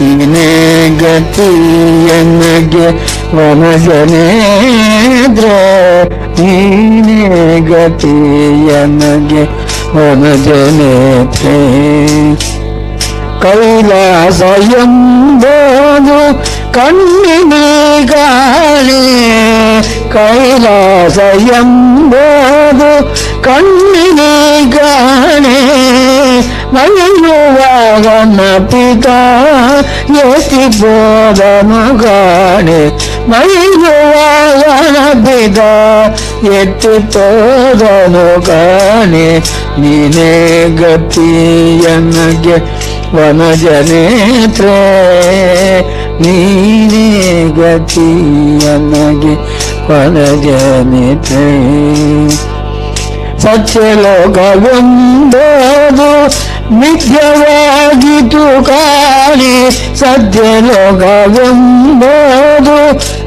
ನೀನೇ ಗತಿ ಎನಗೆ ವನಜನೇಂದ್ರ ನೀನೇ ಗತಿ ಎನಗೆ ವನಜನೇತ್ರೆ ಕೈಲಾಸ ಎಂಬುದು ಕಣ್ಣಿನಿಗಾಣೆ ಕೈಲಾಸ ಎಂಬುದು ಕಣ್ಣಿನಿಗಾಣೆ ಮೈಯುವಾಗನ ಪಿತ ಎತ್ತಿ ಬೋಧನು ಗಾಣೆ ಮೈಯುವಾಗನ ಪಿತ ಎತ್ತಿ ತೋದನು ಗಾಣೆ ನೀನೇ ಗತಿ ಎನಗೆ ವನಜನೇತ್ರೆ ನೀನೇ ಗತಿ ಎನಗೆ ವನಜನೇತ್ರೆ ಸತ್ಯಲೋಕವೆಂಬುದು ಮಿಥ್ಯವಾಗಿತು ಕಾಣೆ ಸತ್ಯಲೋಕವೆಂಬುದು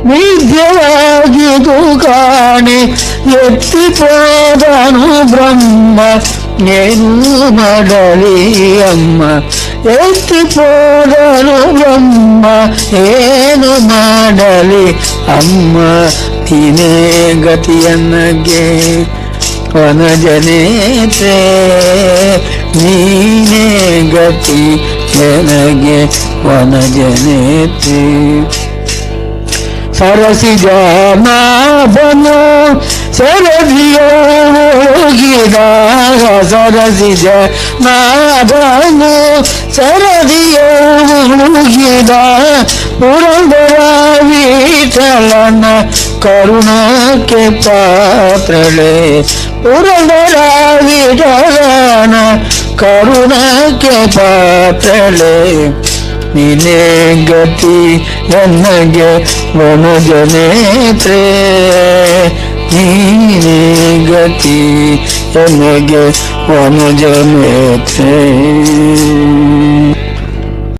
ಮಿಥ್ಯವಾಗಿತು ಕಾಣೆ ಎತ್ತಿಪೋದನು ಬ್ರಹ್ಮ ಏನು ಮಾಡಲಿ ಅಮ್ಮ ಎತ್ತಿಪೋದನು ಬ್ರಹ್ಮ ಏನು ಮಾಡಲಿ ಅಮ್ಮ ನೀನೇ ಗತಿಯನ್ನಗೆ ವನಜನೇತ್ರೆ ನೀನೇ ಗತಿ ನನಗೆ ವನಜನೇತ್ರೆ ಸರಸಿಜ ನಾಭನು ಸರದಿಯೋಗಿದ ಸರಸಿಜ ನಾಭನು ಸರದಿಯೋಗಿದ ಪುರಂದರ ವಿಠಲನ ಕರುಣಕ್ಕೆ ಪಾತ್ರಳೆ ಪುರಂದರ ವಿಠಲನ ಕರುಣಕ್ಕೆ ಪಾತ್ರಳೆ ನೀನೇ ಗತಿ ಎನಗೆ ವನಜನೇತ್ರೆ ನೀನೇ ಗತಿ ಎನಗೆ ವನಜನೇತ್ರೆ